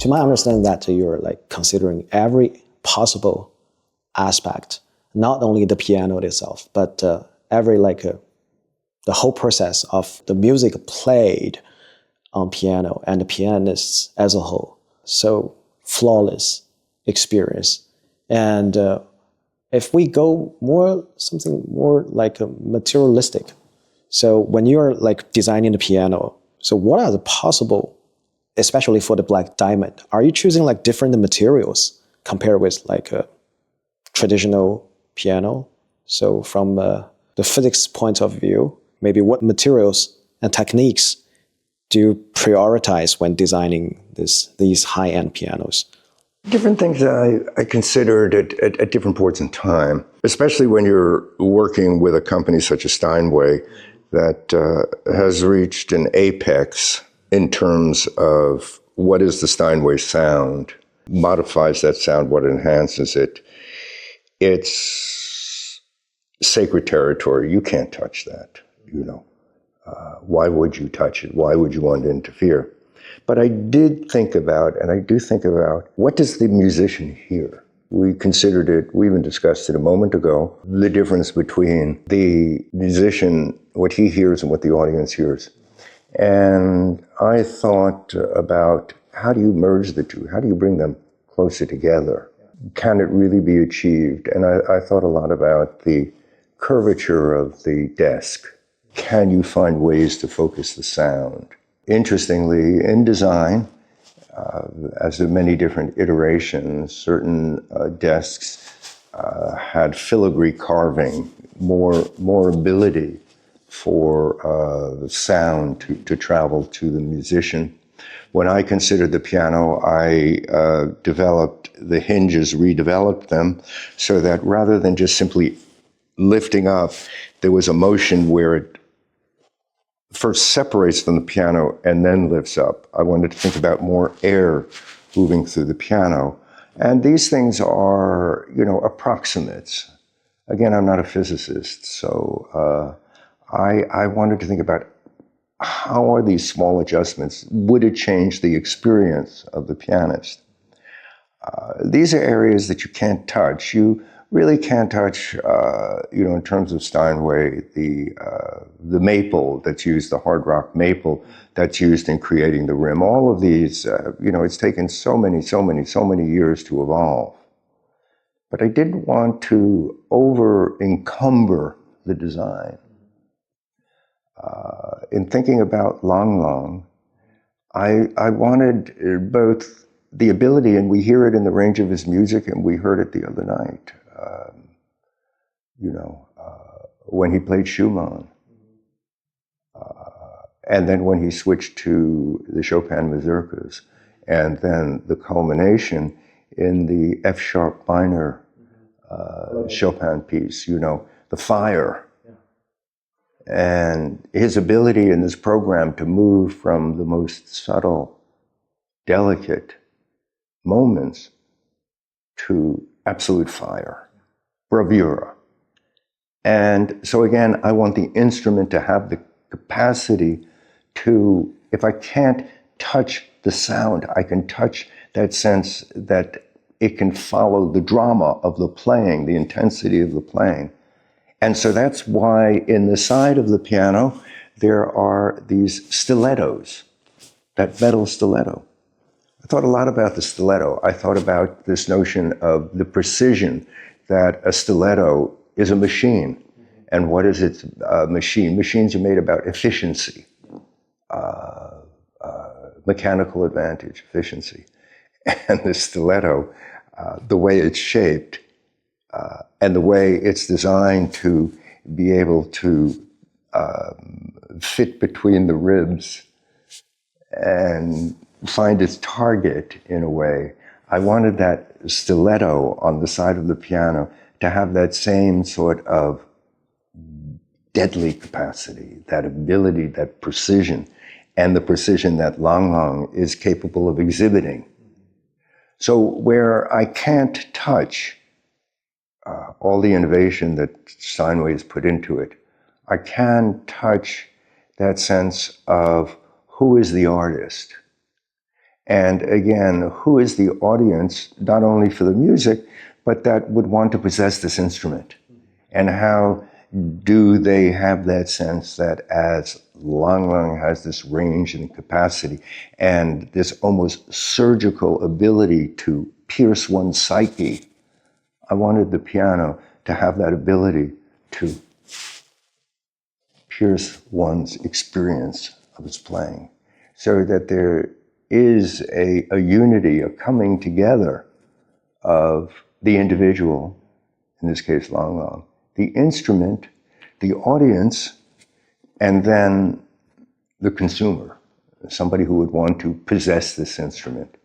To my understanding that you're like considering every possible aspect, not only the piano itself, but every the whole process of the music played on piano and the pianists as a whole. So flawless experience. And if we go something more like a materialistic, so when you're like designing the piano, so what are the possible, especially for the black diamond, are you choosing like different materials compared with like a traditional piano? So from the physics point of view, maybe what materials and techniques do you prioritize when designing these high-end pianos? Different things I considered at different points in time, especially when you're working with a company such as Steinway that has reached an apex in terms of what is the Steinway sound, modifies that sound, what enhances it. It's sacred territory. You can't touch that, you know. Why would you touch it? Why would you want to interfere? But I did think about, and I do think about, what does the musician hear? We considered it, we even discussed it a moment ago, the difference between the musician, what he hears and what the audience hears. And I thought about, how do you merge the two? How do you bring them closer together? Can it really be achieved? And I thought a lot about the curvature of the desk. Can you find ways to focus the sound? Interestingly, in design, as there are many different iterations, certain desks had filigree carving, more ability for sound to travel to the musician. When I considered the piano, I developed the hinges, redeveloped them, so that rather than just simply lifting up, there was a motion where it first separates from the piano and then lifts up. I wanted to think about more air moving through the piano. And these things are, approximates. Again, I'm not a physicist, so I wanted to think about how are these small adjustments, would it change the experience of the pianist? These are areas that you can't touch. You really can't touch, in terms of Steinway, the maple that's used, the hard rock maple that's used in creating the rim. All of these, it's taken so many years to evolve. But I didn't want to over-encumber the design. In thinking about Lang Lang, I wanted both the ability, and we hear it in the range of his music, and we heard it the other night, when he played Schumann. And then when he switched to the Chopin mazurkas, and then the culmination in the F-sharp minor Chopin piece, the fire. And his ability in this program to move from the most subtle, delicate moments to absolute fire, bravura. And so again, I want the instrument to have the capacity to, if I can't touch the sound, I can touch that sense that it can follow the drama of the playing, the intensity of the playing. And so that's why in the side of the piano, there are these stilettos, that metal stiletto. I thought a lot about the stiletto. I thought about this notion of the precision that a stiletto is a machine. And what is its machine? Machines are made about efficiency, mechanical advantage, efficiency. And the stiletto, the way it's shaped, and the way it's designed to be able to fit between the ribs and find its target in a way. I wanted that stiletto on the side of the piano to have that same sort of deadly capacity, that ability, that precision, and the precision that Lang Lang is capable of exhibiting. So where I can't touch all the innovation that Steinway has put into it, I can touch that sense of who is the artist. And again, who is the audience, not only for the music, but that would want to possess this instrument? And how do they have that sense that as Lang Lang has this range and capacity and this almost surgical ability to pierce one's psyche, I wanted the piano to have that ability to pierce one's experience of its playing, so that there is a unity, a coming together of the individual, in this case Lang Lang, the instrument, the audience, and then the consumer, somebody who would want to possess this instrument.